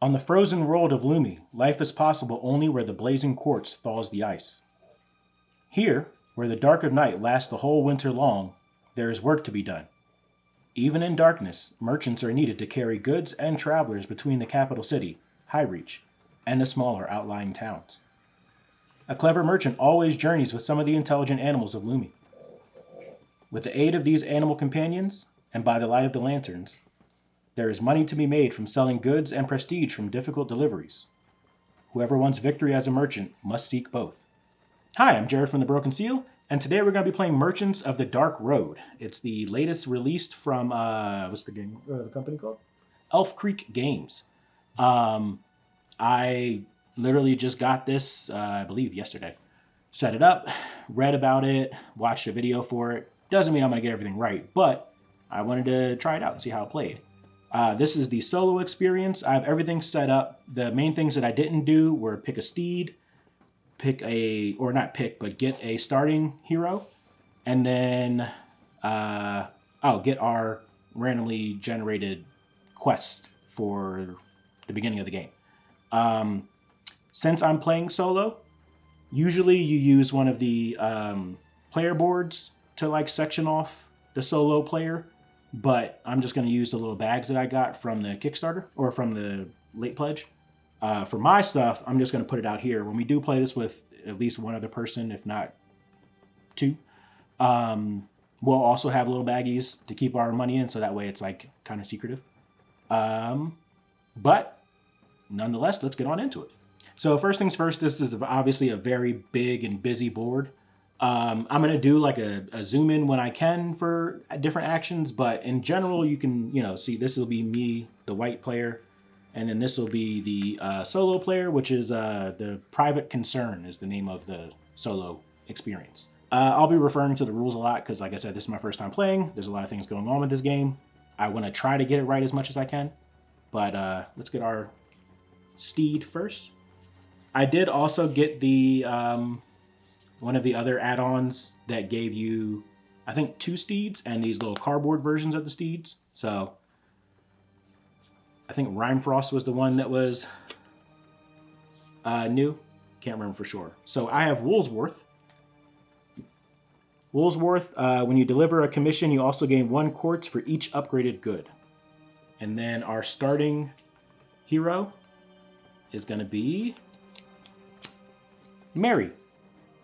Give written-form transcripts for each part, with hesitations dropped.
On the frozen world of Lumi, life is possible only where the blazing quartz thaws the ice. Here, where the dark of night lasts the whole winter long, there is work to be done. Even in darkness, merchants are needed to carry goods and travelers between the capital city, Highreach, and the smaller outlying towns. A clever merchant always journeys with some of the intelligent animals of Lumi. With the aid of these animal companions, and by the light of the lanterns, there is money to be made from selling goods and prestige from difficult deliveries. Whoever wants victory as a merchant must seek both. Hi, I'm Jared from the Broken Seal, and today we're going to be playing Merchants of the Dark Road. It's the latest released from, what's the game, the company called? Elf Creek Games. I literally just got this, I believe, yesterday. Set it up, read about it, watched a video for it. Doesn't mean I'm going to get everything right, but I wanted to try it out and see how it played. This is the solo experience. I have everything set up. The main things that I didn't do were pick a steed, get a starting hero, and then get our randomly generated quest for the beginning of the game. Since I'm playing solo, usually you use one of the player boards to section off the solo player, but I'm just going to use the little bags that I got from the Kickstarter or from the late pledge. For my stuff, I'm just going to put it out here. When we do play this with at least one other person, if not two, we'll also have little baggies to keep our money in, so that way it's kind of secretive. But nonetheless, let's get on into it. So first things first, this is obviously a very big and busy board. I'm going to do a zoom in when I can for different actions, but in general, you can, see this will be me, the white player, and then this will be the solo player, which is the Private Concern is the name of the solo experience. I'll be referring to the rules a lot because, like I said, this is my first time playing. There's a lot of things going on with this game. I want to try to get it right as much as I can, but let's get our steed first. I did also get the one of the other add-ons that gave you, I think, 2 steeds and these little cardboard versions of the steeds. So I think Rhymefrost was the one that was new. Can't remember for sure. So I have Woolsworth. When you deliver a commission, you also gain 1 quartz for each upgraded good. And then our starting hero is going to be Mary.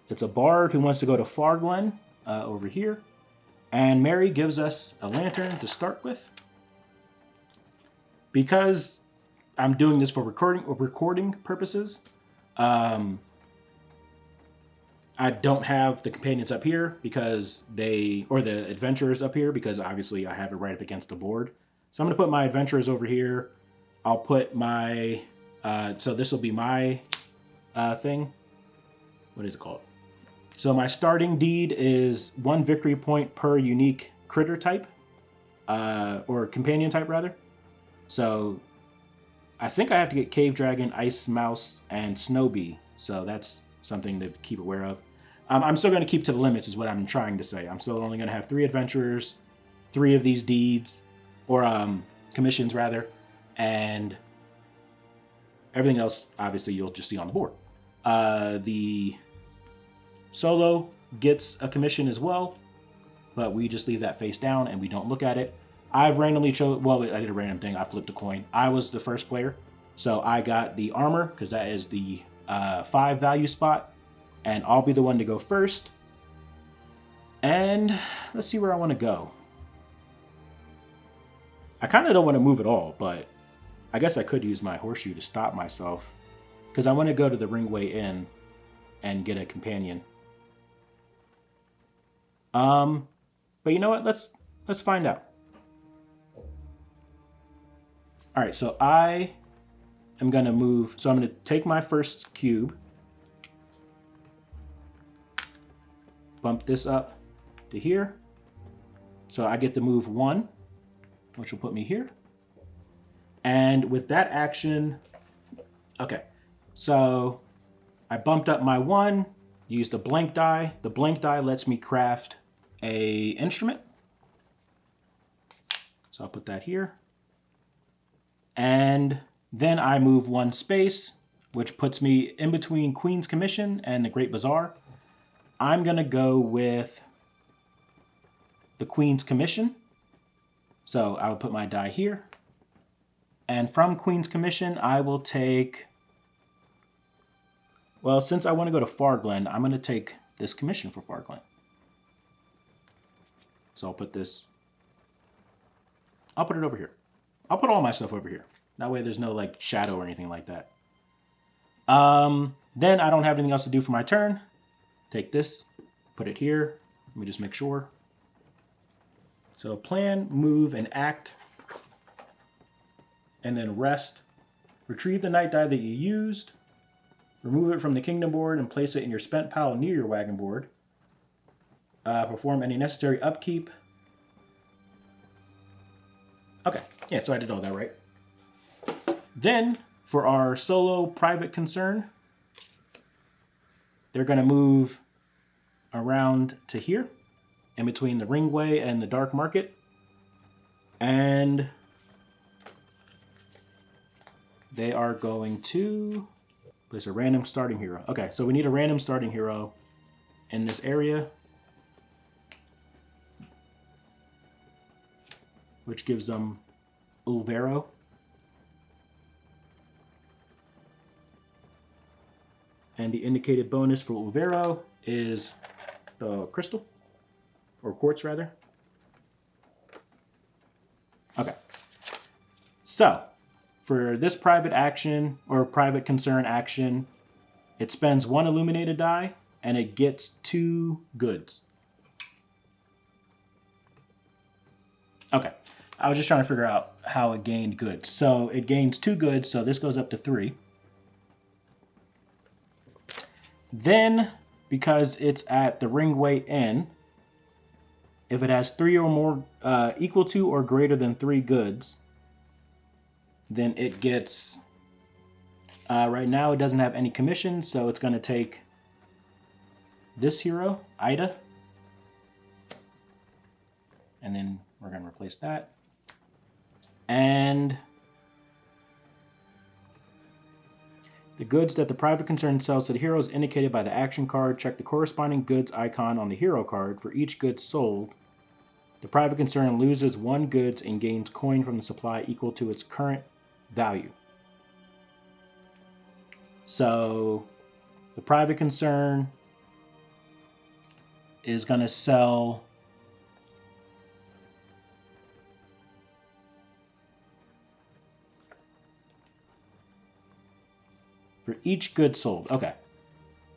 It's a bard who wants to go to Farglen over here. And Mary gives us a lantern to start with. Because I'm doing this for recording purposes, I don't have the companions up here or the adventurers up here because obviously I have it right up against the board. So I'm going to put my adventurers over here. I'll put my, so this will be my thing. What is it called? So my starting deed is 1 victory point per unique critter type, or companion type rather. So I think I have to get Cave Dragon, Ice Mouse, and Snow Bee. So that's something to keep aware of. I'm still going to keep to the limits is what I'm trying to say. I'm still only going to have 3 adventurers, 3 of these deeds, or commissions rather, and everything else obviously you'll just see on the board. The solo gets a commission as well, but we just leave that face down and we don't look at it. I've randomly I did a random thing. I flipped a coin. I was the first player, so I got the armor because that is the 5 value spot, and I'll be the one to go first. And let's see where I want to go. I kind of don't want to move at all, but I guess I could use my horseshoe to stop myself because I want to go to the Ringway Inn and get a companion. But you know what? Let's find out. All right, so I am going to move. So I'm going to take my first cube, bump this up to here. So I get to move 1, which will put me here. And with that action, okay, so I bumped up my 1, used the blank die. The blank die lets me craft a instrument. So I'll put that here. And Then I move 1 space, which puts me in between Queen's Commission and the Great Bazaar. I'm going to go with the Queen's Commission. So I will put my die here. And from Queen's Commission, I will take... Well, since I want to go to Farglen, I'm going to take this commission for Farglen. So I'll put this... I'll put it over here. I'll put all my stuff over here. That way there's no like shadow or anything like that. Then I don't have anything else to do for my turn. Take this, put it here. Let me just make sure. So plan, move, and act. And then rest. Retrieve the night die that you used. Remove it from the kingdom board and place it in your spent pile near your wagon board. Perform any necessary upkeep. Okay, yeah, so I did all that right. Then, for our solo private concern, they're going to move around to here, in between the Ringway and the Dark Market. And they are going to place a random starting hero. Okay, so we need a random starting hero in this area, which gives them Ulvero. And the indicated bonus for Ulvero is the crystal, or quartz rather. Okay. So, for this private action, or private concern action, it spends 1 illuminated die, and it gets 2 goods. Okay. I was just trying to figure out how it gained goods. So it gains 2 goods, so this goes up to 3. Then, because it's at the Ringway Inn, if it has 3 or more equal to or greater than 3 goods, then it gets... right now it doesn't have any commission, so it's going to take this hero, Ida. And then we're going to replace that. And the goods that the private concern sells to the hero is indicated by the action card. Check the corresponding goods icon on the hero card. For each good sold, the private concern loses 1 goods and gains coin from the supply equal to its current value. So the private concern is going to sell for each good sold. Okay.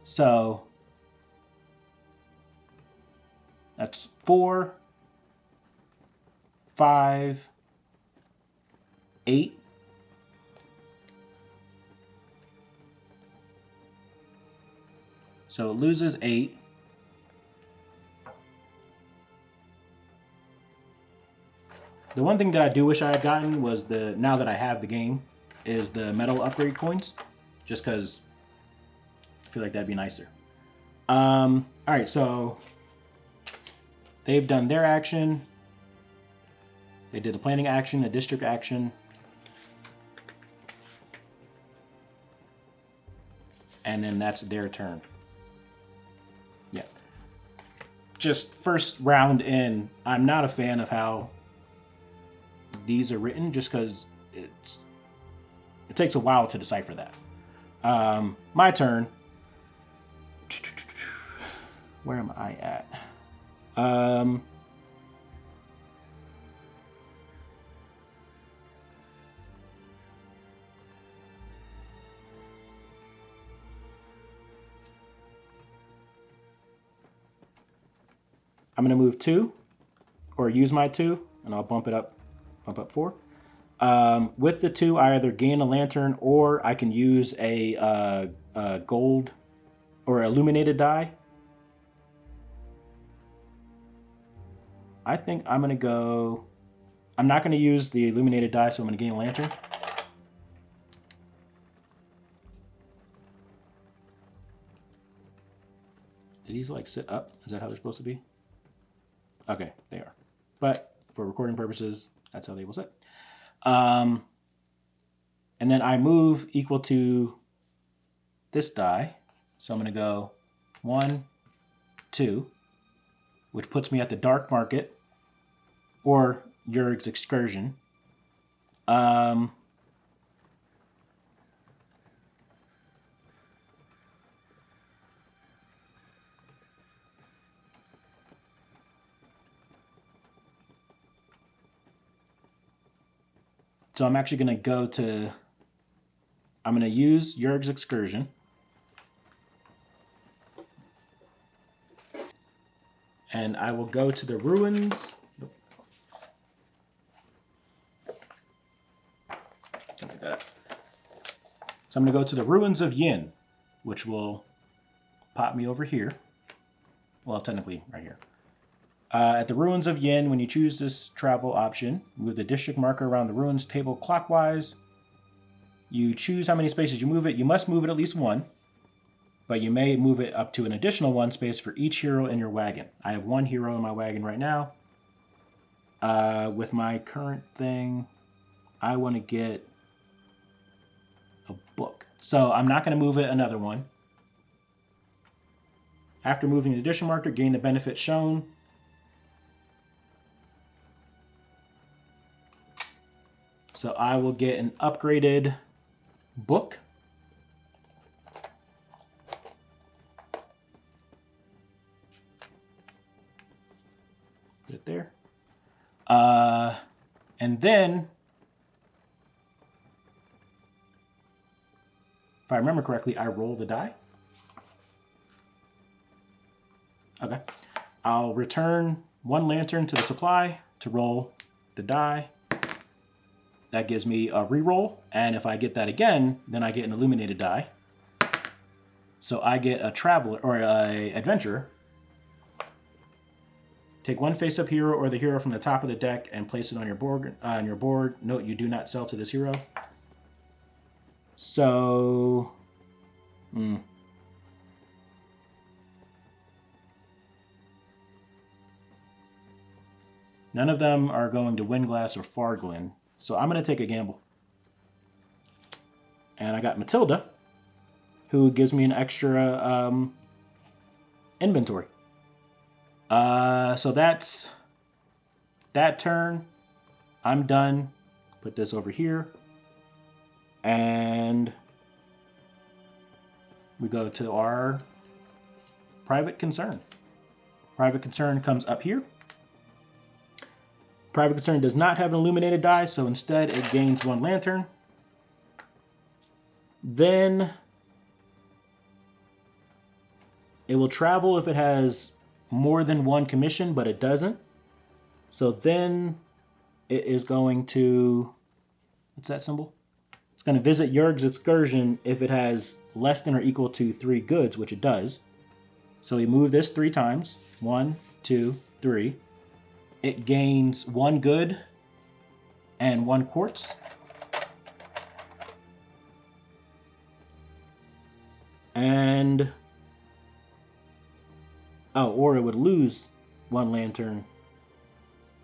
So that's 4, 5, 8. So it loses 8. The one thing that I do wish I had gotten was the, now that I have the game, is the metal upgrade coins. Just because I feel like that'd be nicer. All right, so they've done their action. They did a planning action, a district action. And then that's their turn. Yeah. Just first round in, I'm not a fan of how these are written, just because it takes a while to decipher that. My turn. Where am I at? I'm going to move 2, or use my 2, and I'll bump up 4. With the 2, I either gain a lantern or I can use a gold or illuminated die. I think I'm going to go... I'm not going to use the illuminated die, so I'm going to gain a lantern. Did these like sit up? Is that how they're supposed to be? Okay, they are. But for recording purposes, that's how they will sit. And then I move equal to this die. So I'm going to go 1, 2, which puts me at the dark market or Jurg's excursion. So I'm actually going to I'm going to use Jurg's excursion. And I will go to the ruins. Like that. So I'm going to go to the ruins of Yin, which will pop me over here. Well, technically right here. At the ruins of Yin, when you choose this travel option, move the district marker around the ruins table clockwise. You choose how many spaces you move it. You must move it at least one, but you may move it up to an additional one space for each hero in your wagon. I have one hero in my wagon right now. With my current thing, I want to get a book. So I'm not going to move it another one. After moving the addition marker, gain the benefit shown. So I will get an upgraded book. Put it there. And then, if I remember correctly, I roll the die. Okay. I'll return one lantern to the supply to roll the die. That gives me a reroll, and if I get that again, then I get an illuminated die. So I get a traveler or a adventurer. Take one face-up hero or the hero from the top of the deck and place it on your board. Note you do not sell to this hero. So, none of them are going to Windglass or Farglin. So I'm going to take a gamble. And I got Matilda, who gives me an extra inventory. So that's that turn. I'm done. Put this over here. And we go to our private concern. Private concern comes up here. Private concern does not have an illuminated die, so instead it gains one lantern. Then it will travel if it has more than one commission, but it doesn't. So then it is going to, what's that symbol? It's going to visit Jurg's excursion if it has less than or equal to 3 goods, which it does. So we move this 3 times. 1, 2, 3. It gains 1 good and 1 quartz. And, oh, or it would lose 1 lantern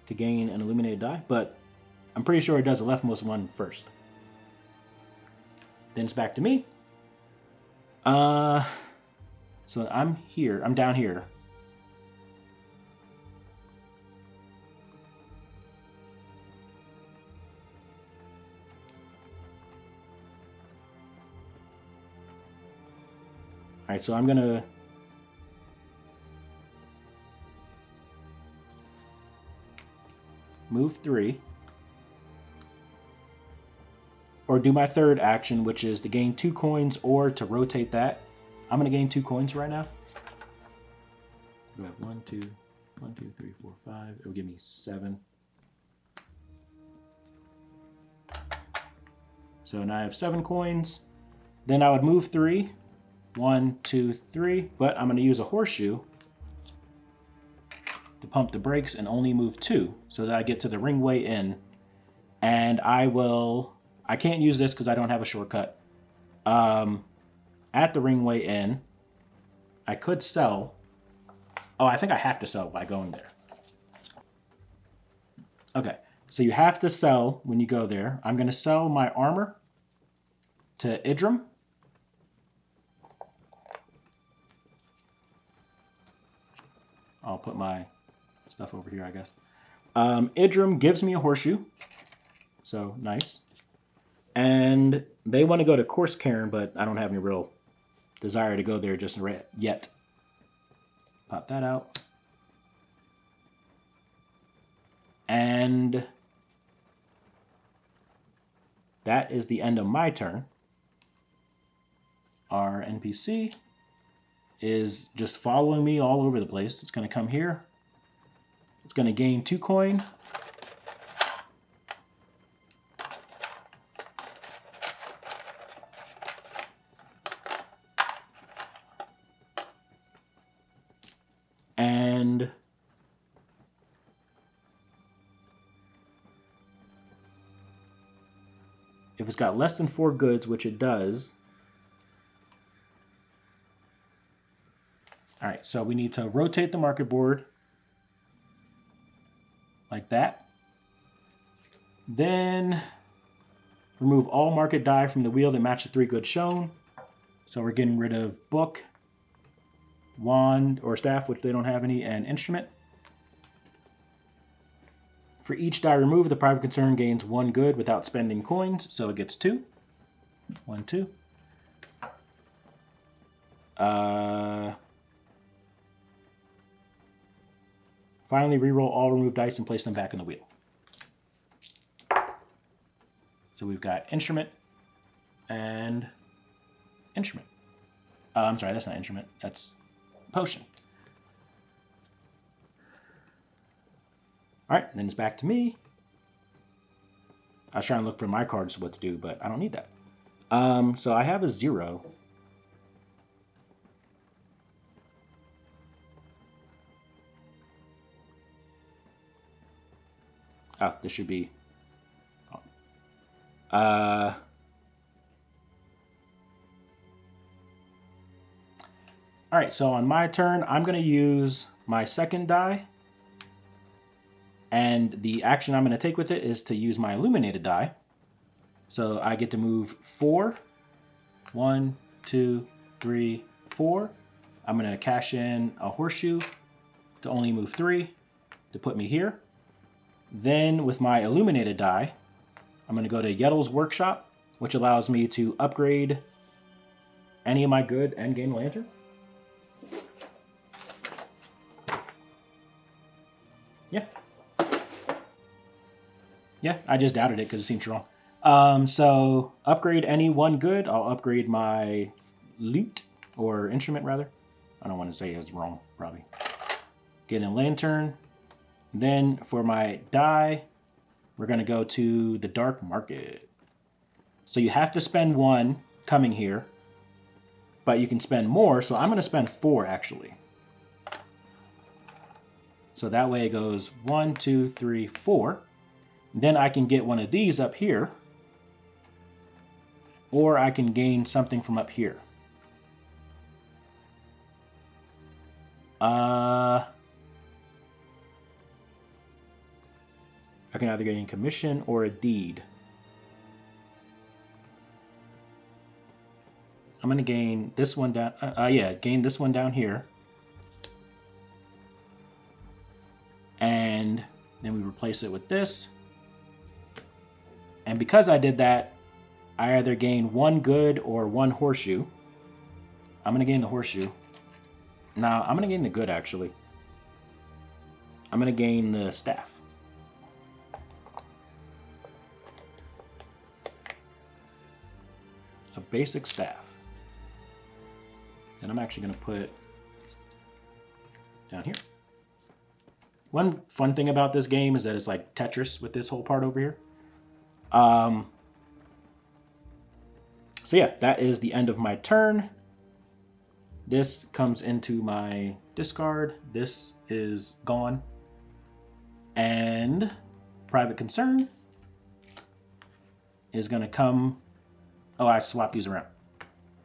to gain an illuminated die, but I'm pretty sure it does the leftmost one first. Then it's back to me. So I'm here, I'm down here. All right, so I'm gonna move 3, or do my third action, which is to gain 2 coins or to rotate that. I'm gonna gain 2 coins right now. Do I have 1, 2, 3, 4, 5? It will give me 7. So now I have 7 coins. Then I would move 3. 1, 2, 3, but I'm going to use a horseshoe to pump the brakes and only move 2 so that I get to the ringway inn. And I can't use this because I don't have a shortcut. At the ringway inn, I could sell. Oh, I think I have to sell by going there. Okay, so you have to sell when you go there. I'm going to sell my armor to Idrim. I'll put my stuff over here, I guess. Idrim gives me a horseshoe. So, nice. And they want to go to Course Cairn, but I don't have any real desire to go there just yet. Pop that out. And that is the end of my turn. Our NPC is just following me all over the place. It's going to come here. It's going to gain 2 coin. And if it's got less than 4 goods, which it does. All right, so we need to rotate the market board like that. Then remove all market die from the wheel that match the 3 goods shown. So we're getting rid of book, wand or staff, which they don't have any, and instrument. For each die removed, the private concern gains 1 good without spending coins, so it gets 2. 1, 2. Finally, reroll all removed dice and place them back in the wheel. So we've got instrument and instrument. I'm sorry, that's not instrument. That's potion. All right, then it's back to me. I was trying to look for my cards what to do, but I don't need that. So I have a 0. Oh, this should be... All right, so on my turn, I'm going to use my second die. And the action I'm going to take with it is to use my illuminated die. So I get to move 4. 1, 2, 3, 4. I'm going to cash in a horseshoe to only move 3 to put me here. Then with my illuminated die, I'm going to go to Yettle's Workshop, which allows me to upgrade any of my good and gain lantern. Yeah, I just doubted it because it seemed strong. So upgrade any 1 good. I'll upgrade my lute, or instrument rather. I don't want to say it's wrong, probably. Get a lantern. Then for my die, we're going to go to the dark market. So you have to spend 1 coming here, but you can spend more. So I'm going to spend 4 actually. So that way it goes 1, 2, 3, 4. Then I can get one of these up here, or I can gain something from up here. I can either gain commission or a deed. I'm going to gain this one down. Gain this one down here. And then we replace it with this. And because I did that, I either gain 1 good or 1 horseshoe. I'm going to gain the horseshoe. Now, I'm going to gain the good, actually. I'm going to gain the staff. A basic staff. And I'm actually going to put down here. One fun thing about this game is that it's like Tetris with this whole part over here. So yeah, that is the end of my turn. This comes into my discard. This is gone. And private concern is going to come. Oh, I swapped these around.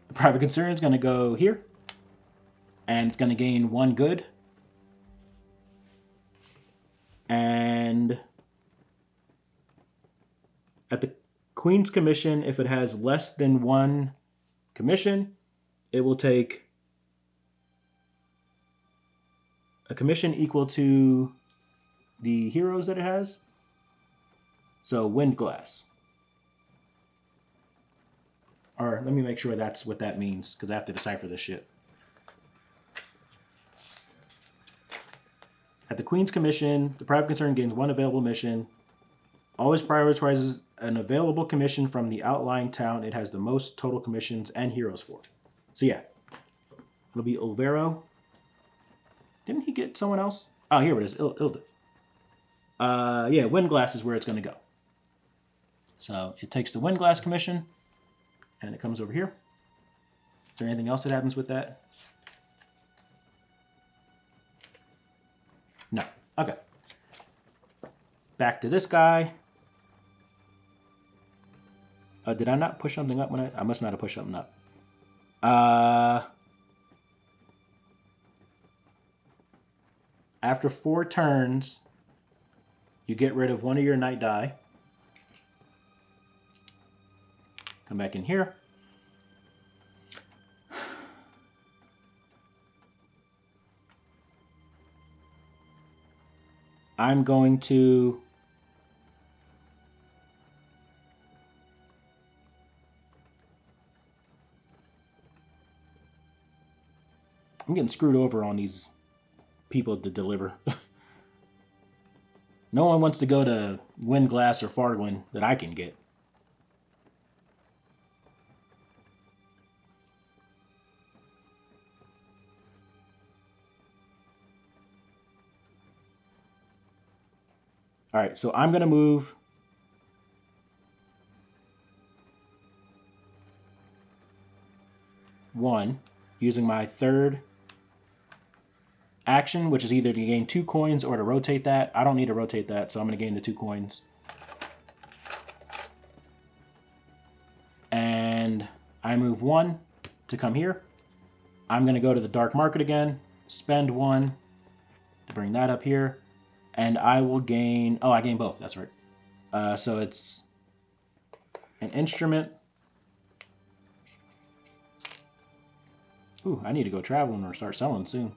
The private concern is going to go here. And it's going to gain 1 good. And at the Queen's commission, if it has less than 1 commission, it will take a commission equal to the heroes that it has. So wind glass. Or let me make sure that's what that means, because I have to decipher this shit. At the Queen's commission, the private concern gains 1 available mission. Always prioritizes an available commission from the outlying town it has the most total commissions and heroes for. So yeah, it'll be Olvero. Didn't he get someone else? Oh, here it is, Ilda. Yeah, Windglass is where it's going to go. So it takes the Windglass commission, and it comes over here. Is there anything else that happens with that? No. Okay. Back to this guy. Did I not push something up when I must not have pushed something up. After 4 turns, you get rid of 1 of your night die. Come back in here. I'm going to I'm getting screwed over on these people to deliver. No one wants to go to Windglass or Fargland that I can get. All right, so I'm going to move one using my 3rd action, which is either to gain 2 coins or to rotate that. I don't need to rotate that, so I'm going to gain the 2 coins. And I move 1 to come here. I'm going to go to the dark market again, spend 1 to bring that up here, and I will gain... Oh, I gain both. That's right. So it's an instrument. Ooh, I need to go traveling or start selling soon.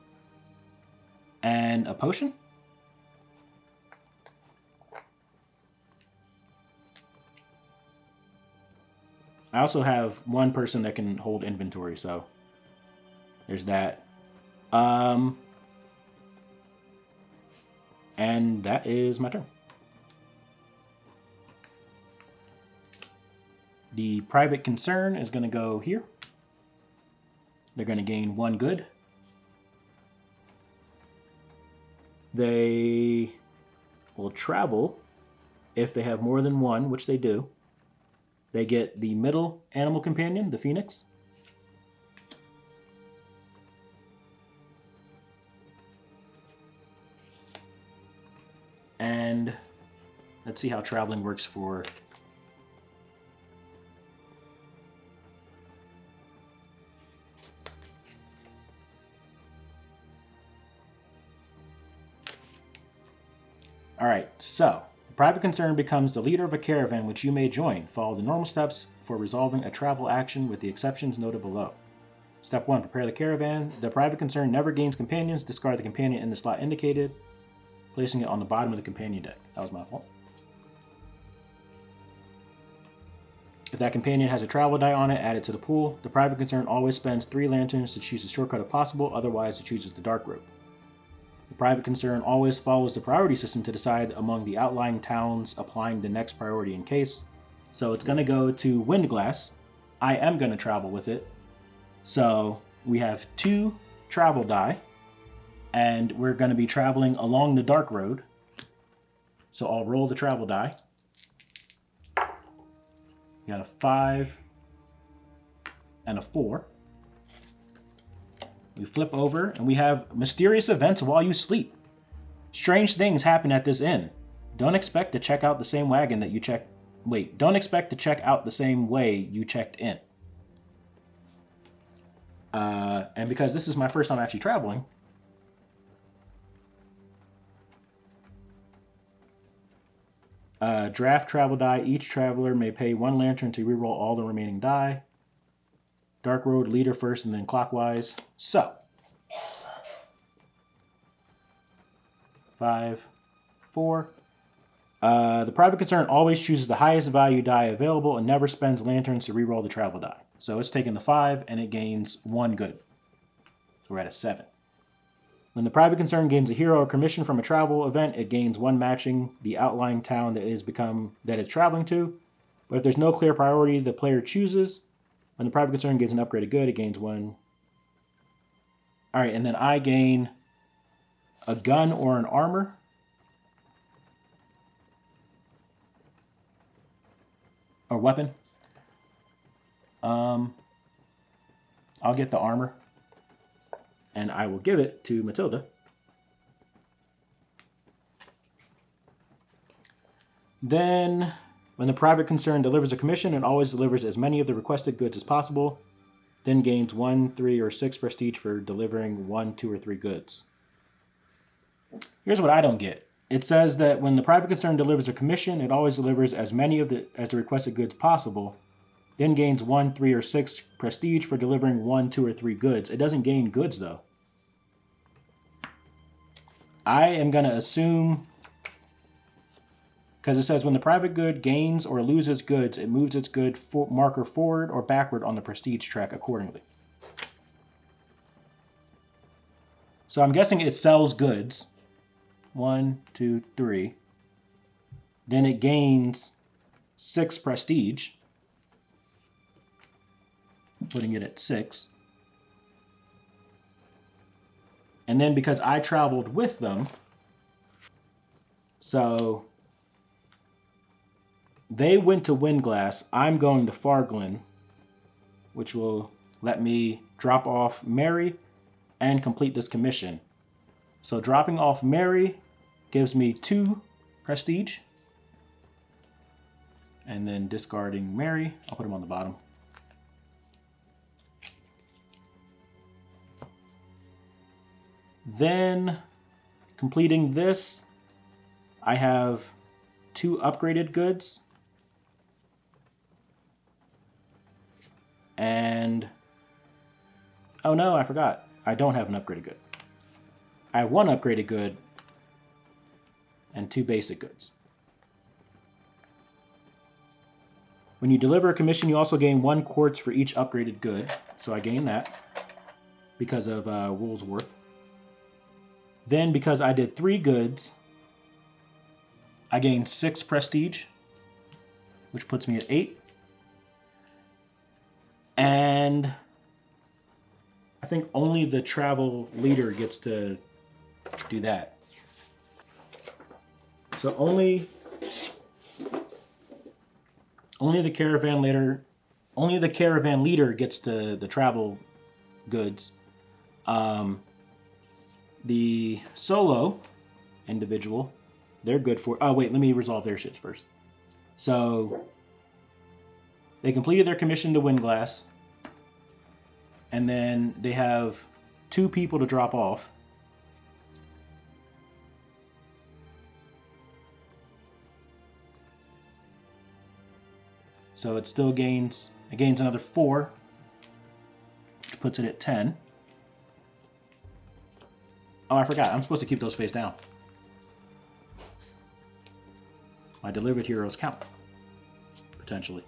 And a potion. I also have 1 person that can hold inventory, so there's that. And that is my turn. The private concern is going to go here. They're going to gain 1 good. They will travel if they have more than 1, which they do. They get the middle animal companion, the phoenix. And let's see how traveling works for... Alright, so the private concern becomes the leader of a caravan which you may join. Follow the normal steps for resolving a travel action with the exceptions noted below. Step 1, prepare the caravan. The private concern never gains companions. Discard the companion in the slot indicated, placing it on the bottom of the companion deck. That was my fault. If that companion has a travel die on it, add it to the pool. The private concern always spends 3 lanterns to choose the shortcut if possible, otherwise it chooses the dark route. The private concern always follows the priority system to decide among the outlying towns applying the next priority in case. So it's going to go to Windglass. I am going to travel with it. So we have 2 travel die, and we're going to be traveling along the dark road. So I'll roll the travel die. We got a 5 and a 4. We flip over, and we have mysterious events while you sleep. Strange things happen at this inn. Don't expect to check out the same wagon that you checked... Wait, don't expect to check out the same way you checked in. And because this is my first time actually traveling, Draft travel die. Each traveler may pay 1 lantern to reroll all the remaining die. Dark Road leader first and then clockwise. So, 5, 4. The private concern always chooses the highest value die available and never spends lanterns to reroll the travel die. So it's taking the 5 and it gains 1 good. So we're at a 7. When the private concern gains a hero or commission from a travel event, it gains 1 matching the outlying town that it's traveling to. But if there's no clear priority the player chooses, when the private concern gains an upgraded good, it gains 1. All right, and then I gain a gun or an armor. Or weapon. I'll get the armor. And I will give it to Matilda. Then, when the private concern delivers a commission, it always delivers as many of the requested goods as possible. Then gains 1, 3, or 6 prestige for delivering 1, 2, or 3 goods. Here's what I don't get. It says that when the private concern delivers a commission, it always delivers as many as the requested goods possible. Then gains 1, 3, or 6 prestige for delivering 1, 2, or 3 goods. It doesn't gain goods, though. I am going to assume, because it says when the private good gains or loses goods, it moves its good marker forward or backward on the prestige track accordingly. So I'm guessing it sells goods. 1, 2, 3. Then it gains 6 prestige, putting it at 6. And then because I traveled with them, so they went to Windglass, I'm going to Farglin, which will let me drop off Mary and complete this commission. So dropping off Mary gives me 2 prestige. And then discarding Mary, I'll put him on the bottom. Then completing this, I have 2 upgraded goods. And, oh no, I forgot. I don't have an upgraded good. I have 1 upgraded good and 2 basic goods. When you deliver a commission, you also gain 1 quartz for each upgraded good. So I gain that because of Woolsworth. Then, because I did 3 goods, I gained 6 prestige, which puts me at 8. And I think only the travel leader gets to do that. So only the caravan leader gets the travel goods. The solo individual, they're good for... Oh, wait, let me resolve their shit first. So, they completed their commission to Windglass. And then they have 2 people to drop off. So it still gains... It gains another 4, which puts it at 10. Oh, I forgot. I'm supposed to keep those face down. My delivered heroes count. Potentially.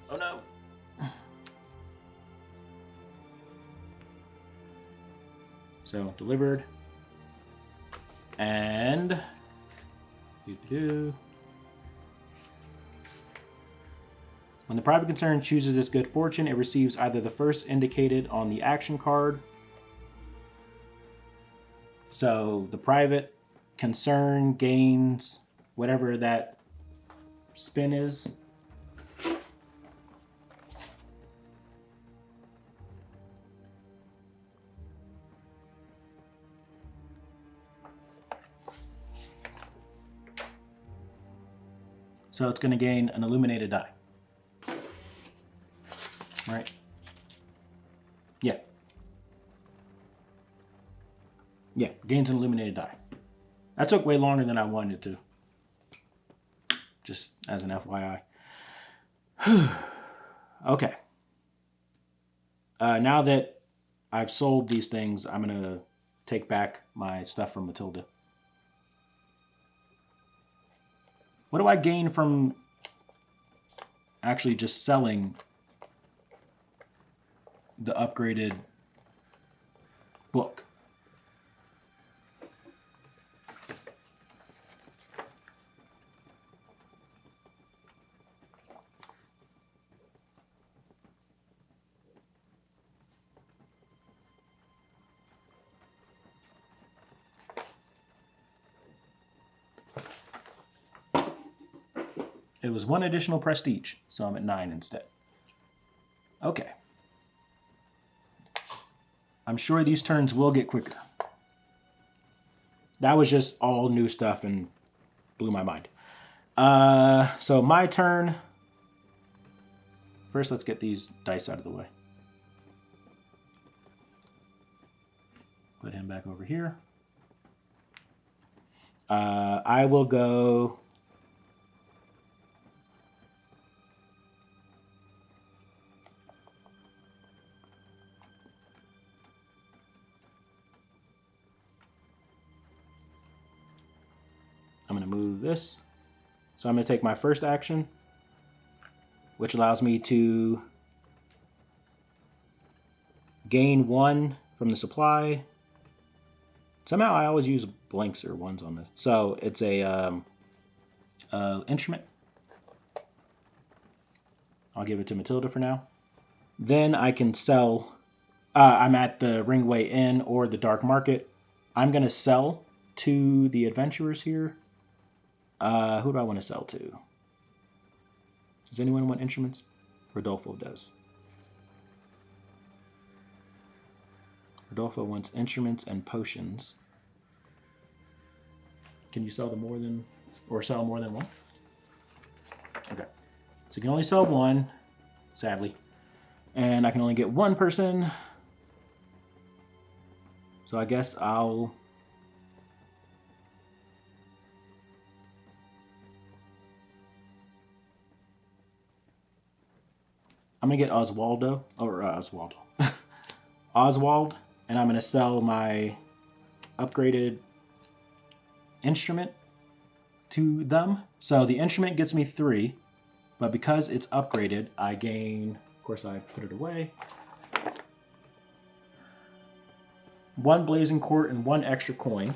Oh no. So, delivered. And... When the private concern chooses its good fortune, it receives either the first indicated on the action card. So the private concern gains whatever that spin is. So it's going to gain an illuminated die. Right? Yeah. Yeah, gains an illuminated die. That took way longer than I wanted it to. just as an FYI. Okay. Now that I've sold these things, I'm going to take back my stuff from Matilda. What do I gain from actually just selling the upgraded book? It was 1 additional prestige, so I'm at 9 instead. Okay. I'm sure these turns will get quicker. That was just all new stuff and blew my mind. So my turn. First, let's get these dice out of the way. Put him back over here. I will go... I'm going to move this. So I'm going to take my first action, which allows me to gain 1 from the supply. Somehow I always use blanks or 1s on this. So it's a instrument. I'll give it to Matilda for now. Then I can sell. I'm at the Ringway Inn or the Dark Market. I'm going to sell to the adventurers here. Who do I want to sell to? Does anyone want instruments? Rodolfo does. Rodolfo wants instruments and potions. Can you sell them more than, or sell more than 1? Okay. So you can only sell 1, sadly. And I can only get 1 person. So I guess I'm going to get Oswald, and I'm going to sell my upgraded instrument to them. So the instrument gets me 3, but because it's upgraded, I gain, of course I put it away, 1 blazing quart and 1 extra coin.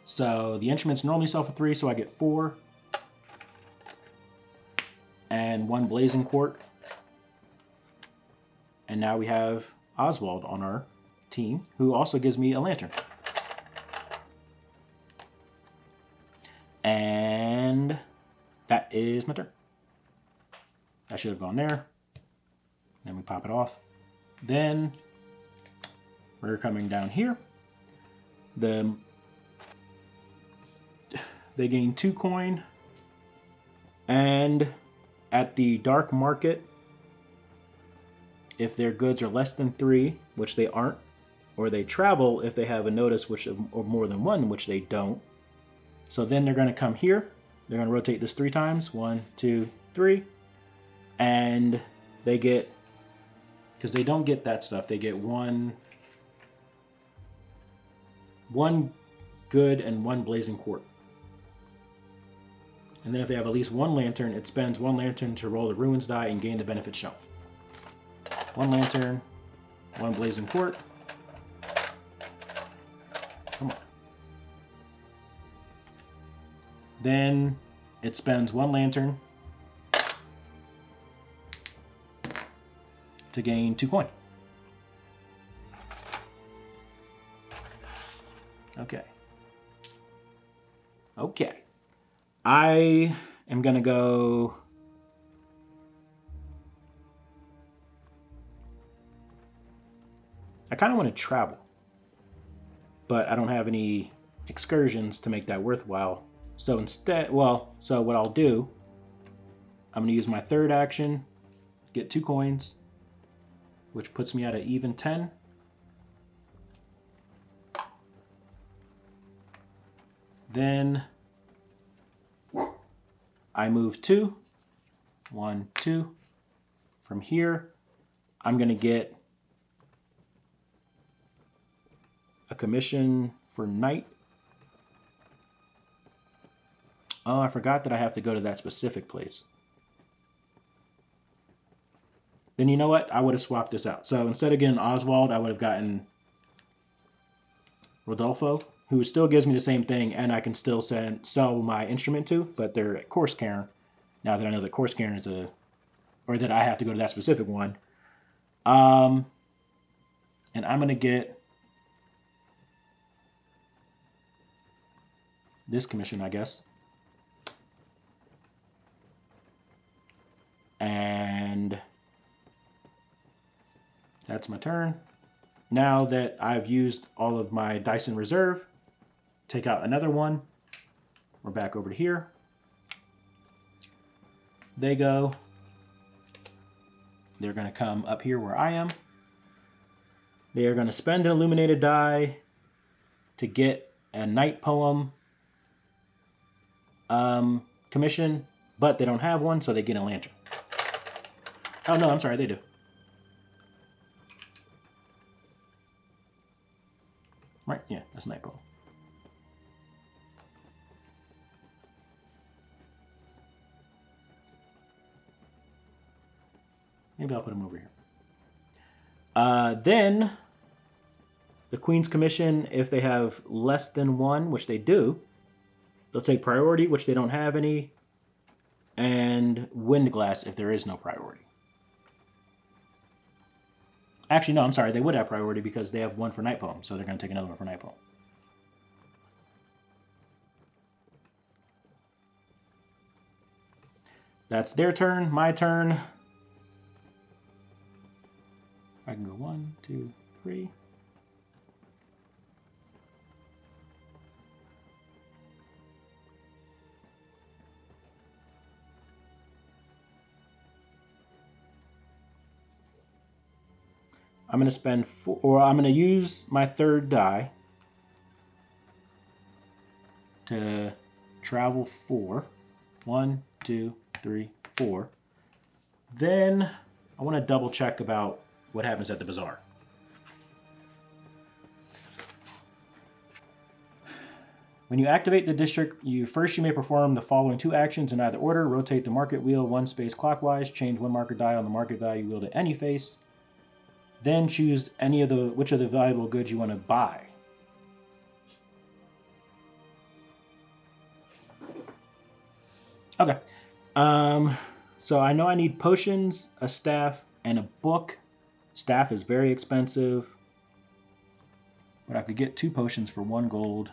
So the instruments normally sell for 3, so I get 4. And 1 blazing quart. And now we have Oswald on our team, who also gives me a lantern. And that is my turn. I should have gone there. Then we pop it off. Then we're coming down here. They gain 2 coin. And at the Dark Market, if their goods are less than 3, which they aren't, or they travel if they have a notice which or more than 1, which they don't. So then they're going to come here. They're going to rotate this 3 times. 1, 2, 3. And they get, because they don't get that stuff, they get one good and 1 blazing quart. And then if they have at least 1 lantern, it spends 1 lantern to roll the ruins die and gain the benefits shown. 1 lantern, 1 blazing quart. Come on. Then it spends 1 lantern to gain 2 coin. Okay. Okay. I am going to go... I kind of want to travel, but I don't have any excursions to make that worthwhile. So instead, so what I'll do, I'm going to use my 3rd action, get 2 coins, which puts me at an even 10. Then I move 2. 1, 2. From here, I'm going to get a commission for knight. Oh, I forgot that I have to go to that specific place. Then you know what? I would have swapped this out. So instead of getting Oswald, I would have gotten Rodolfo, who still gives me the same thing, and I can still sell my instrument to, but they're at Course Cairn. Now that I know that Course Cairn is or that I have to go to that specific one. And I'm going to get this commission, I guess. And that's my turn. Now that I've used all of my dice in reserve, take out another one. We're back over to here. They go. They're going to come up here where I am. They are going to spend an illuminated die to get a night poem commission, but they don't have one, so they get a lantern. Oh, no, I'm sorry, they do. Right, yeah, that's night poem. Maybe I'll put them over here. Then, the Queen's Commission, if they have less than 1, which they do, they'll take priority, which they don't have any, and Windglass if there is no priority. Actually, no, I'm sorry, they would have priority because they have 1 for Night Poem, so they're going to take another 1 for Night Poem. That's their turn, my turn. I can go 1, 2, 3. I'm going to spend 4, or I'm going to use my 3rd die to travel 4. 1, 2, 3, 4. Then I want to double check about what happens at the bazaar. When you activate the district, you may perform the following 2 actions in either order. Rotate the market wheel 1 space clockwise. Change 1 marker die on the market value wheel to any face. Then choose which of the valuable goods you want to buy. Okay. So I know I need potions, a staff, and a book. Staff is very expensive, but I could get 2 potions for 1 gold.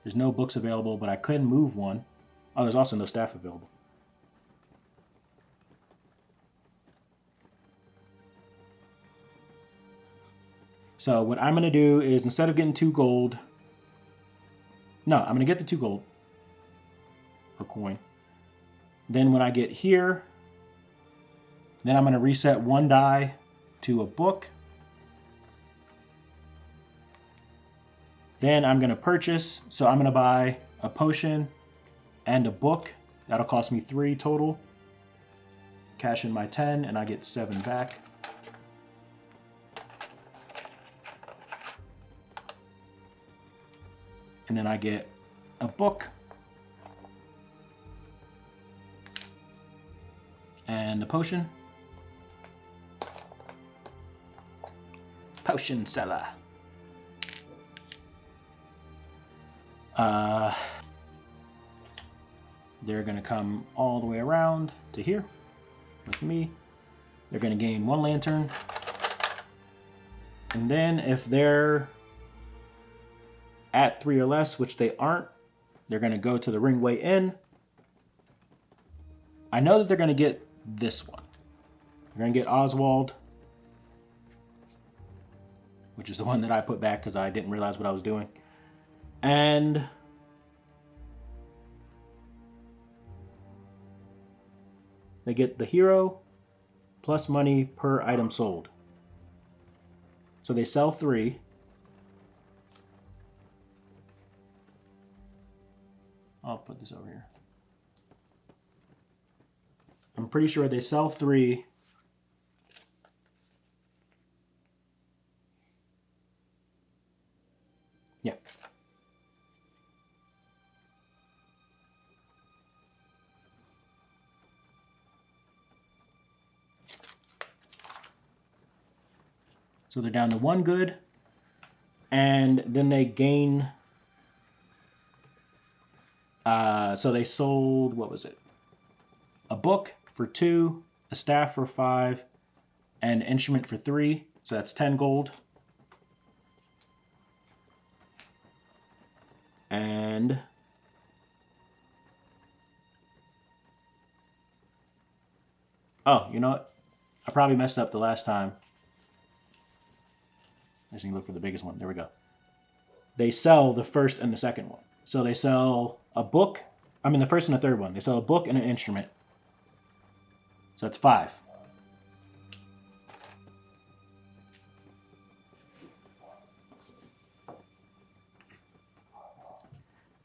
There's no books available, but I could move 1. Oh, there's also no staff available. So what I'm going to do is, instead of getting 2 gold, no, I'm going to get the 2 gold per coin. Then when I get here, then I'm going to reset 1 die to a book. Then I'm going to purchase, so I'm going to buy a potion and a book. That'll cost me 3 total. Cash in my 10 and I get 7 back. And then I get a book and a potion. Potion seller. They're going to come all the way around to here with me. They're going to gain 1 lantern. And then if they're at 3 or less, which they aren't, they're going to go to the Ringway Inn. I know that they're going to get this one. They're going to get Oswald, which is the one that I put back because I didn't realize what I was doing. And they get the hero plus money per item sold. So they sell 3. I'll put this over here. I'm pretty sure they sell 3. Yeah. So they're down to 1 good. And then they gain... so they sold, what was it? A book for 2, a staff for 5, and an instrument for 3. So that's 10 gold. And oh, you know what? I probably messed up the last time. I just need to look for the biggest one. There we go. They sell the first and the second one. So they sell a book. I mean, the first and the third one. They sell a book and an instrument. So that's 5.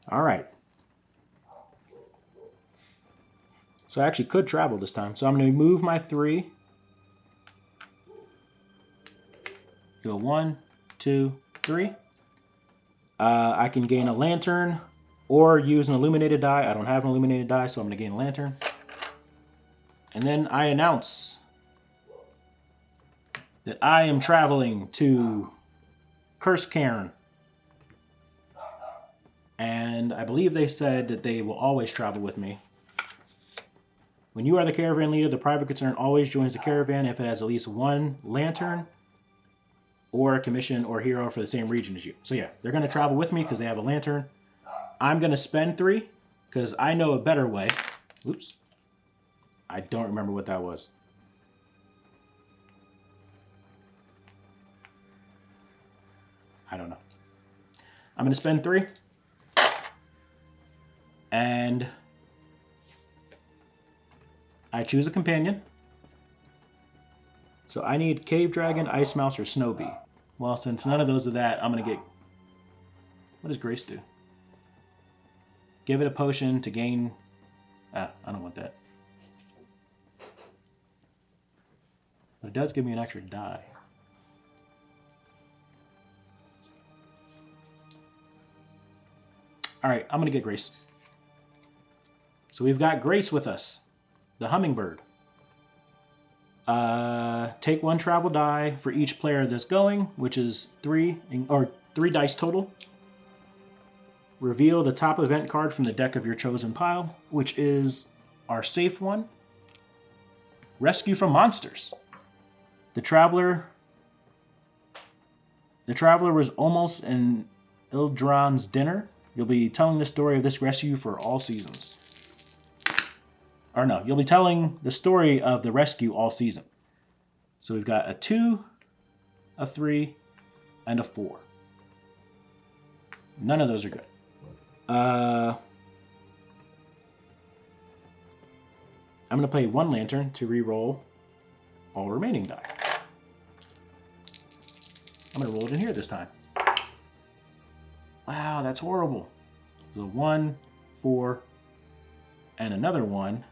All right. So I actually could travel this time. So I'm going to move my 3. Go 1, 2, 3. I can gain a lantern or use an illuminated die. I don't have an illuminated die, so I'm going to gain a lantern. And then I announce that I am traveling to Cairn. And I believe they said that they will always travel with me. When you are the caravan leader, the private concern always joins the caravan if it has at least 1 lantern or a commission or hero for the same region as you. So yeah, they're going to travel with me because they have a lantern. I'm going to spend 3 because I know a better way. Oops. I don't remember what that was. I don't know. I'm going to spend 3. And I choose a companion. So I need Cave Dragon, Ice Mouse, or Snow Bee. Well, since none of those are that, I'm going to get... What does Grace do? Give it a potion to gain... I don't want that. But it does give me an extra die. Alright, I'm going to get Grace. So we've got Grace with us. The Hummingbird. Take 1 travel die for each player that's going, which is 3 dice total. Reveal the top event card from the deck of your chosen pile, which is our safe one. Rescue from monsters. The Traveler was almost in Ildron's dinner. You'll be telling the story of this rescue for all seasons. Or no, you'll be telling the story of the rescue all season. So we've got a 2, a 3, and a 4. None of those are good. I'm going to play 1 lantern to re-roll all remaining die. I'm going to roll it in here this time. Wow, that's horrible. So 1, 4, and another 1.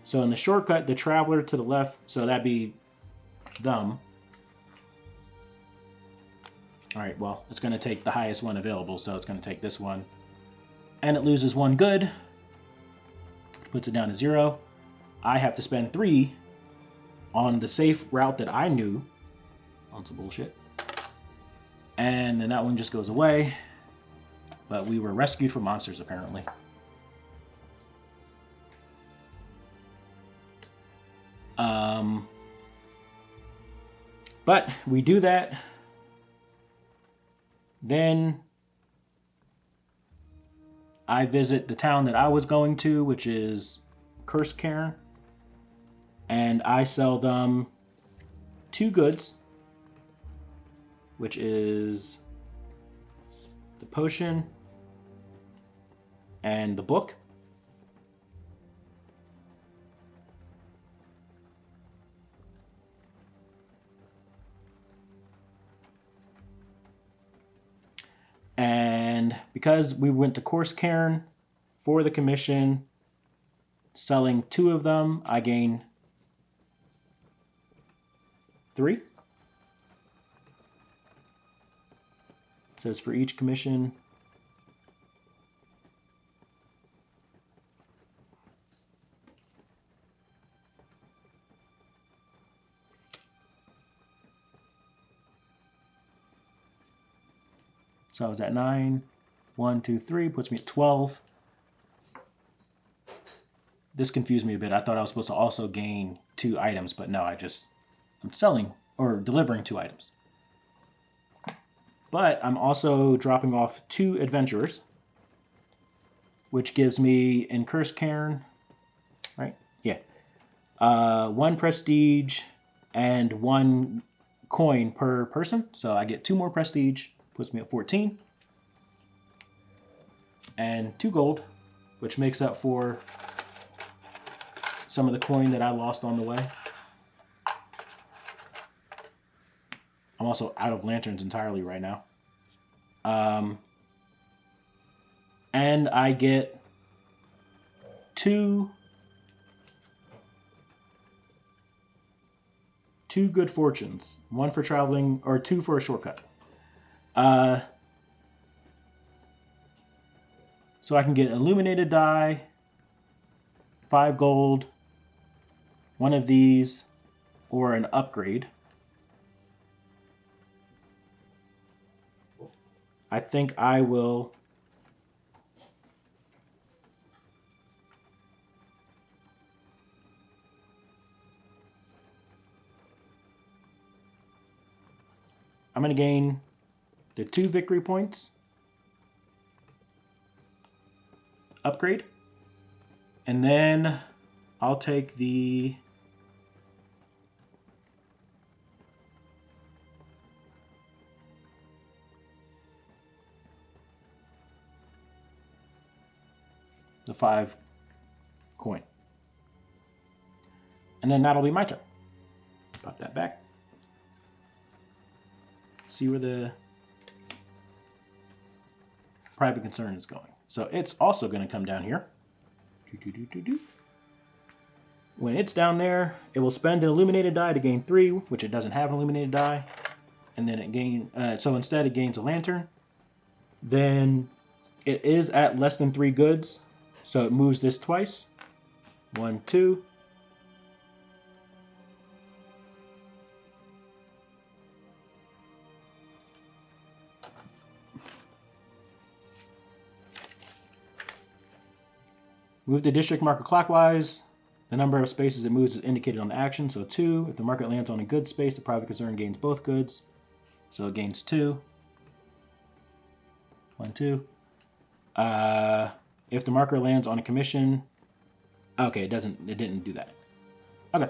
So in the shortcut, the Traveler to the left, so that'd be them. Alright, well, it's going to take the highest one available, so it's going to take this one. And it loses 1 good, which puts it down to 0. I have to spend 3 on the safe route that I knew. On some bullshit. And then that one just goes away. But we were rescued from monsters, apparently. But we do that. Then I visit the town that I was going to, which is Cairn. And I sell them 2 goods, which is the potion and the book. And because we went to course cairn for the commission, selling 2 of them, I gain 3. It says for each commission. So I was at 9. 1, 2, 3 puts me at 12. This confused me a bit. I thought I was supposed to also gain 2 items, but no, I'm selling or delivering 2 items. But I'm also dropping off 2 adventurers, which gives me in Curse Cairn, right? Yeah. 1 prestige and 1 coin per person. So I get 2 more prestige, puts me at 14. And 2 gold, which makes up for some of the coin that I lost on the way. I'm also out of lanterns entirely right now. And I get 2 good fortunes. 1 for traveling, or 2 for a shortcut. So I can get an illuminated die, 5 gold, 1 of these, or an upgrade. I think I will I'm going to gain the 2 victory points, upgrade, and then I'll take the the 5 coin. And then that'll be my turn. Pop that back. See where the private concern is going. So it's also going to come down here. When it's down there, it will spend an illuminated die to gain 3, which it doesn't have an illuminated die. And then it gains, so instead it gains a lantern. Then it is at less than 3 goods. So it moves this twice. 1, 2. Move the district marker clockwise. The number of spaces it moves is indicated on the action, so 2. If the marker lands on a good space, the private concern gains both goods. So it gains 2. 1, 2. If the marker lands on a commission... Okay, it didn't do that. Okay.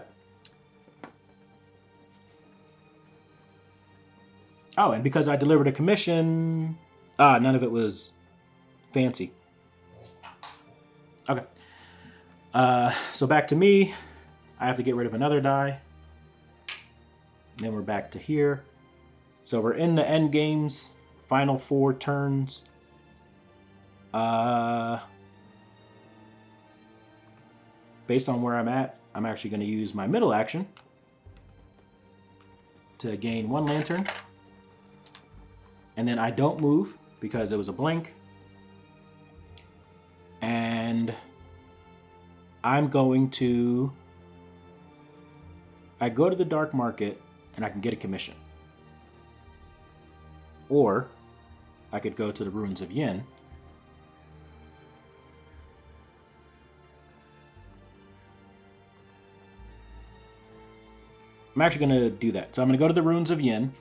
Oh, and because I delivered a commission... none of it was fancy. Okay. So back to me. I have to get rid of another die. And then we're back to here. So we're in the end games. Final 4 turns. Based on where I'm at, I'm actually going to use my middle action to gain 1 lantern. And then I don't move because it was a blank. And I'm going to... I go to the dark market and I can get a commission. Or I could go to the Ruins of Yin. I'm actually going to do that. So I'm going to go to the Ruins of Yin.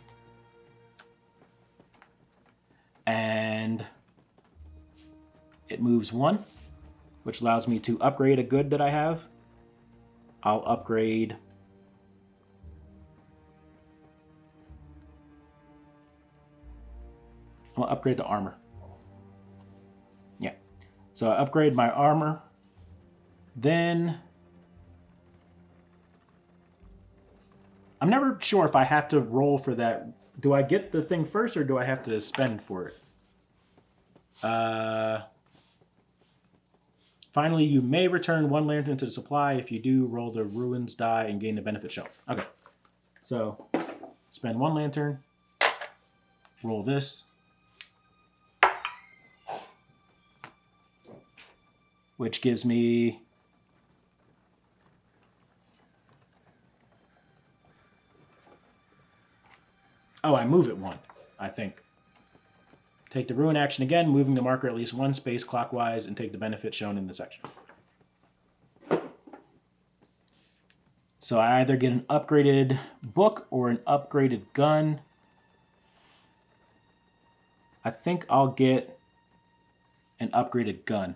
And it moves 1, which allows me to upgrade a good that I have. I'll upgrade... I'll upgrade the armor. Yeah. So I upgrade my armor. Then... I'm never sure if I have to roll for that. Do I get the thing first or do I have to spend for it? Finally, you may return 1 lantern to the supply. If you do, roll the ruins die and gain the benefit shown. Okay. So, spend 1 lantern. Roll this. Which gives me... Oh, I move it 1, I think. Take the ruin action again, moving the marker at least 1 space clockwise, and take the benefit shown in the section. So I either get an upgraded book or an upgraded gun. I think I'll get an upgraded gun.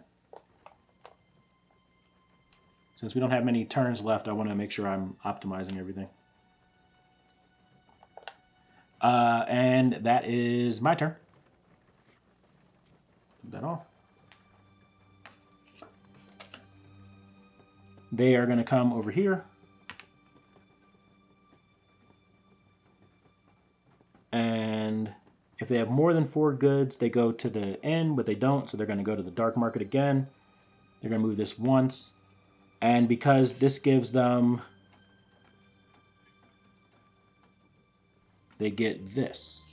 Since we don't have many turns left, I want to make sure I'm optimizing everything. And that is my turn. Is that all? They are going to come over here. And if they have more than 4 goods, they go to the inn, but they don't, so they're going to go to the dark market again. They're going to move this once. And because this gives them... They get this.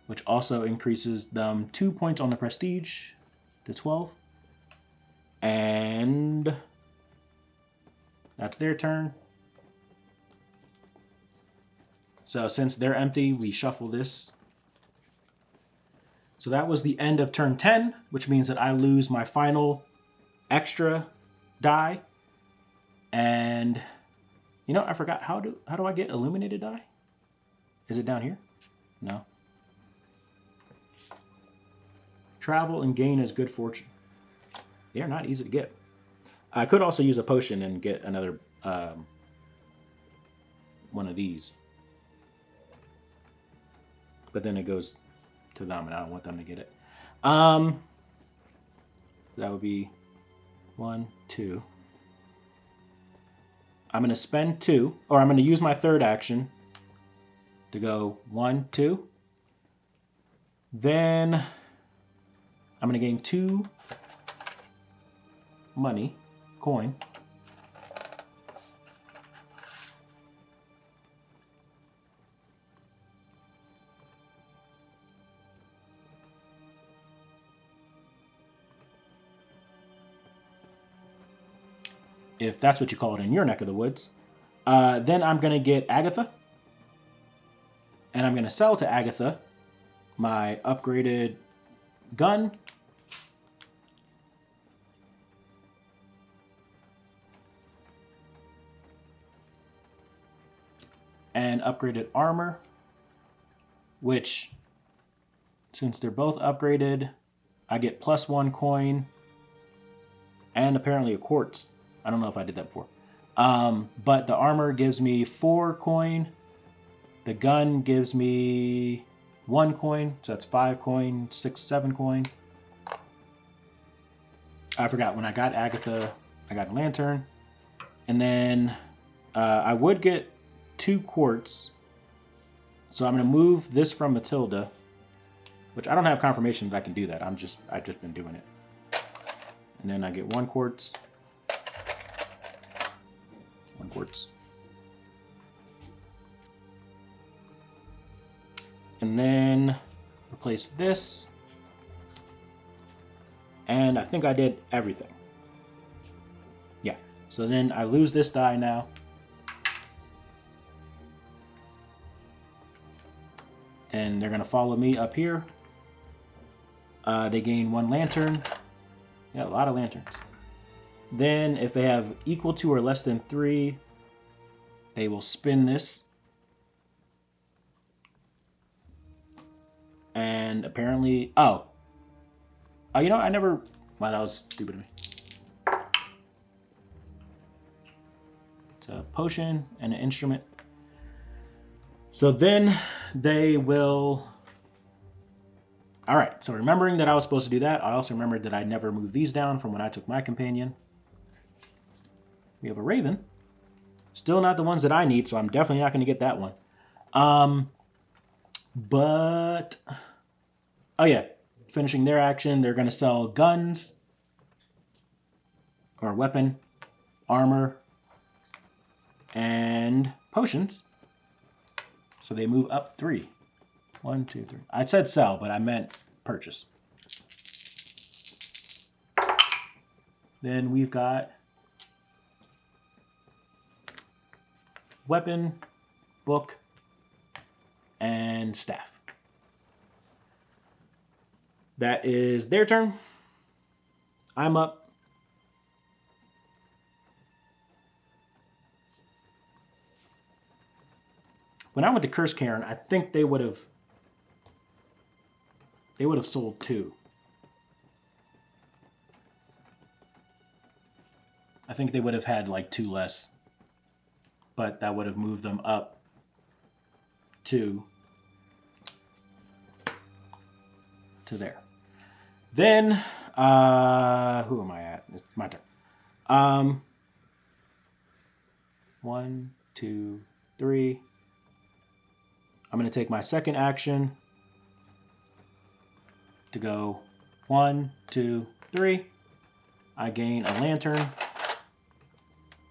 Which also increases them 2 points on the prestige to 12. And that's their turn. So since they're empty, we shuffle this. So that was the end of turn 10, which means that I lose my final extra die. And, you know, I forgot, how do I get illuminated die? Is it down here? No. Travel and gain as good fortune. They are not easy to get. I could also use a potion and get another one of these. But then it goes to them, and I don't want them to get it. So that would be 1, 2. I'm going to spend 2, or I'm going to use my third action to go 1, 2. Then I'm going to gain 2 money, coin. If that's what you call it in your neck of the woods. Then I'm going to get Agatha. And I'm going to sell to Agatha my upgraded gun. And upgraded armor. Which, since they're both upgraded, I get +1 coin. And apparently a quartz. I don't know if I did that before. But the armor gives me 4 coin. The gun gives me 1 coin. So that's 5 coin, 6, 7 coin. I forgot, when I got Agatha, I got a lantern. And then I would get 2 quartz. So I'm going to move this from Matilda. Which I don't have confirmation that I can do that. I've just been doing it. And then I get 1 quartz. 1 quartz. And then replace this. And I think I did everything. Yeah. So then I lose this die now. And they're going to follow me up here. They gain 1 lantern. Yeah, a lot of lanterns. Then, if they have equal to or less than 3, they will spin this. And apparently... Oh, you know, I never... Wow, that was stupid of me. It's a potion and an instrument. So then they will... Alright, so remembering that I was supposed to do that, I also remembered that I never moved these down from when I took my companion. We have a raven. Still not the ones that I need, so I'm definitely not going to get that one. But oh yeah, finishing their action, they're going to sell guns or weapon, armor, and potions. So they move up 3. 1, 2, 3. I said sell, but I meant purchase. Then we've got weapon, book, and staff. That is their turn. I'm up. When I went to Curse Cairn, I think they would have sold 2. I think they would have had like 2 less, but that would have moved them up 2 to there. Then, who am I at? It's my turn. 1, 2, 3. I'm going to take my second action to go 1, 2, 3. I gain a lantern.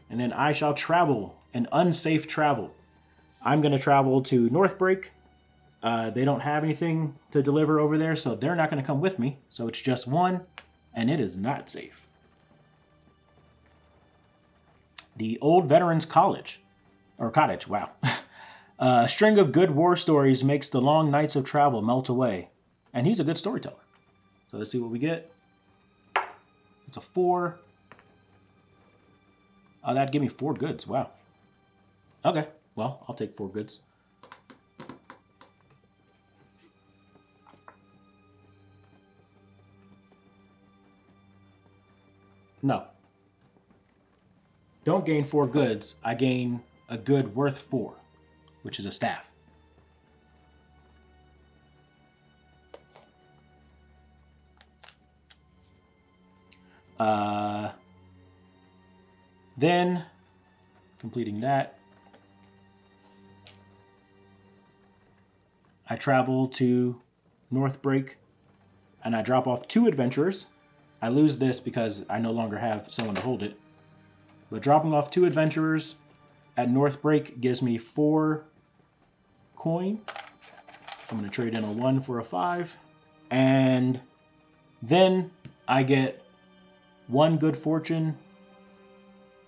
And then I shall travel, an unsafe travel. I'm going to travel to Northbreak. They don't have anything to deliver over there, so they're not going to come with me. So it's just 1, and it is not safe. The Old Veterans College, or Cottage, wow. A string of good war stories makes the long nights of travel melt away. And he's a good storyteller. So let's see what we get. It's a 4. Oh, that'd give me 4 goods. Wow. Okay. Well, I'll take 4 goods. No. Don't gain 4 goods. I gain a good worth 4, which is a staff. Then, completing that, I travel to Northbreak, and I drop off 2 adventurers. I lose this because I no longer have someone to hold it. But dropping off 2 adventurers at Northbreak gives me 4 coin. I'm going to trade in a 1 for a 5. And then I get 1 good fortune.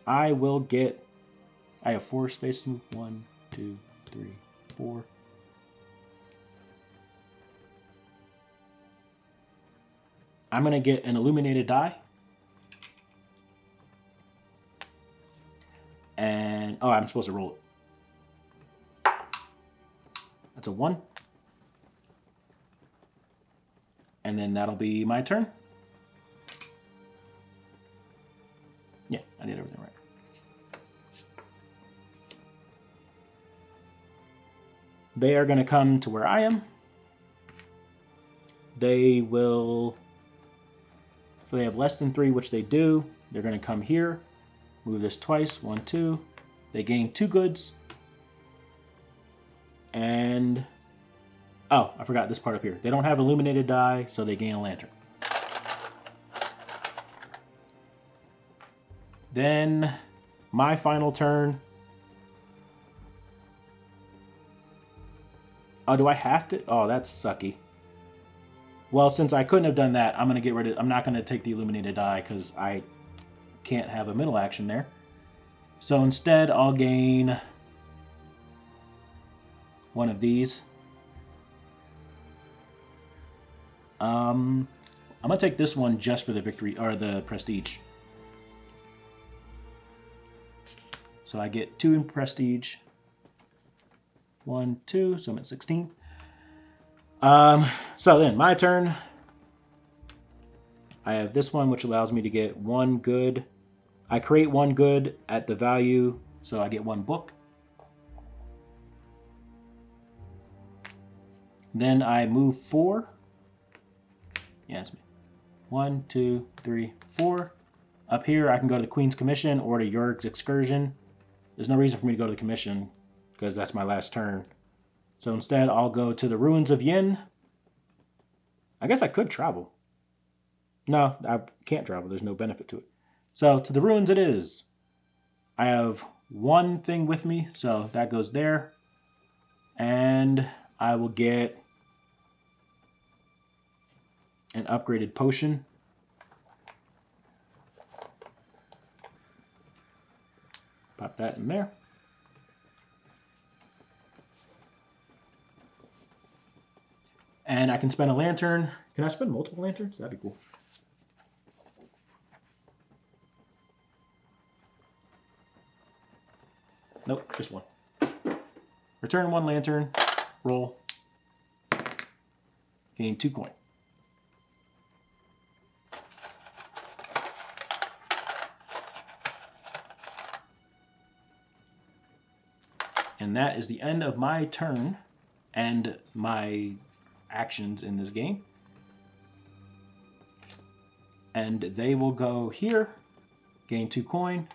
I have 4 spaces to move. 1, 2, 3, 4. I'm going to get an illuminated die. And, oh, I'm supposed to roll it. That's a 1. And then that'll be my turn. Yeah, I did everything right. They are going to come to where I am. They will, if they have less than 3, which they do, they're going to come here. Move this twice. 1, 2. They gain 2 goods. And, oh, I forgot this part up here. They don't have illuminated die, so they gain a lantern. Then, my final turn. Oh, do I have to? Oh, that's sucky. Well, since I couldn't have done that, I'm not going to take the illuminated die because I can't have a middle action there. So instead, I'll gain 1 of these. I'm going to take this one just for the victory, or the prestige. So I get 2 in prestige. 1, 2, so I'm at 16. So then, my turn. I have this one, which allows me to get 1 good. I create 1 good at the value, so I get 1 book. Then I move 4. Yeah, it's me. 1, 2, 3, 4. Up here, I can go to the Queen's Commission or to York's Excursion. There's no reason for me to go to the Commission because that's my last turn. So instead, I'll go to the ruins of Yin. I guess I could travel. No, I can't travel. There's no benefit to it. So to the ruins it is. I have one thing with me, so that goes there. And I will get an upgraded potion. Pop that in there. And I can spend a lantern. Can I spend multiple lanterns? That'd be cool. Nope, just one. Return 1 lantern, roll, gain 2 coin. And that is the end of my turn and my actions in this game. And they will go here, gain 2 coin.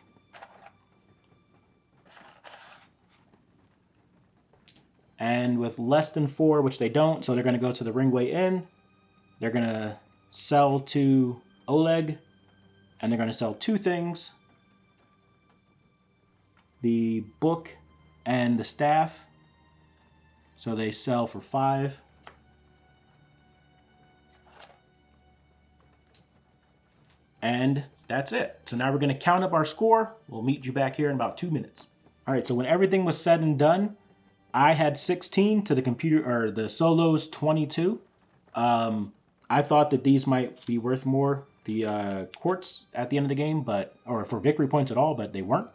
And with less than 4, which they don't, so they're going to go to the Ringway Inn. They're going to sell to Oleg, and they're going to sell 2 things. The book and the staff. So they sell for 5. And that's it. So now we're going to count up our score. We'll meet you back here in about 2 minutes. All right, so when everything was said and done, I had 16 to the computer, or the solos 22. I thought that these might be worth more, the quartz at the end of the game, or for victory points at all, but they weren't.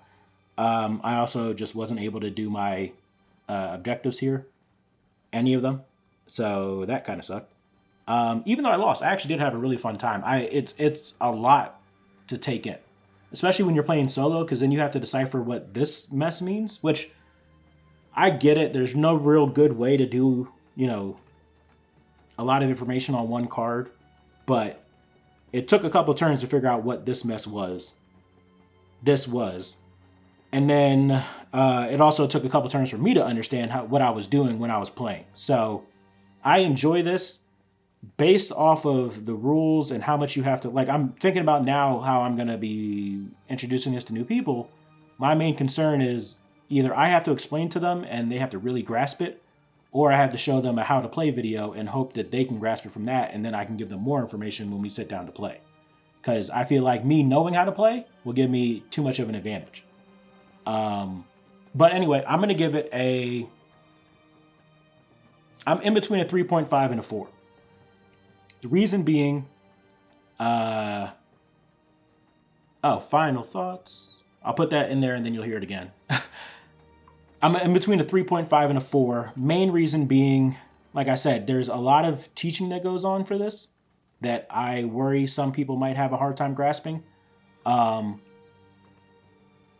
I also just wasn't able to do my objectives here, any of them. So that kind of sucked. Even though I lost, I actually did have a really fun time. It's a lot to take in, especially when you're playing solo, because then you have to decipher what this mess means, which I get it. There's no real good way to do, a lot of information on one card, but it took a couple turns to figure out what this mess was. And then it also took a couple turns for me to understand what I was doing when I was playing. So I enjoy this based off of the rules and how much you have to, I'm thinking about now how I'm going to be introducing this to new people. My main concern is either I have to explain to them and they have to really grasp it, or I have to show them a how to play video and hope that they can grasp it from that, and then I can give them more information when we sit down to play. Because I feel like me knowing how to play will give me too much of an advantage. But anyway, I'm going to give it I'm in between a 3.5 and a 4. The reason being, final thoughts. I'll put that in there and then you'll hear it again. I'm in between a 3.5 and a 4. Main reason being, like I said, there's a lot of teaching that goes on for this that I worry some people might have a hard time grasping.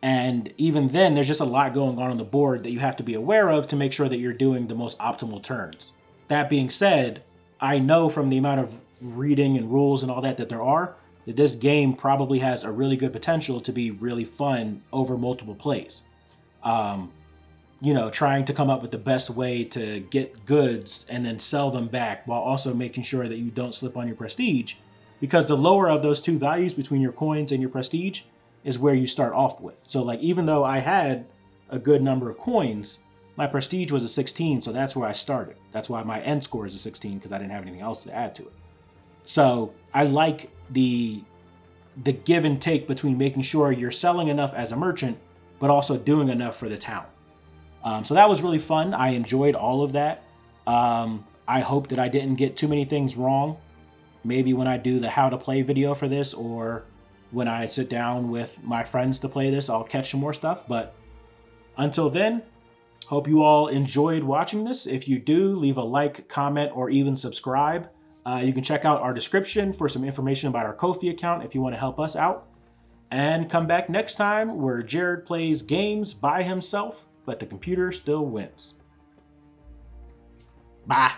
And even then, there's just a lot going on the board that you have to be aware of to make sure that you're doing the most optimal turns. That being said, I know from the amount of reading and rules and all that there are, that this game probably has a really good potential to be really fun over multiple plays. Trying to come up with the best way to get goods and then sell them back while also making sure that you don't slip on your prestige, because the lower of those two values between your coins and your prestige is where you start off with. So even though I had a good number of coins, my prestige was a 16, so that's where I started. That's why my end score is a 16, because I didn't have anything else to add to it. So I like the give and take between making sure you're selling enough as a merchant, but also doing enough for the town. So that was really fun. I enjoyed all of that. I hope that I didn't get too many things wrong. Maybe when I do the how to play video for this, or when I sit down with my friends to play this, I'll catch some more stuff. But until then, hope you all enjoyed watching this. If you do, leave a like, comment, or even subscribe. You can check out our description for some information about our Ko-fi account if you want to help us out. And come back next time where Jared plays games by himself, but the computer still wins. Bye.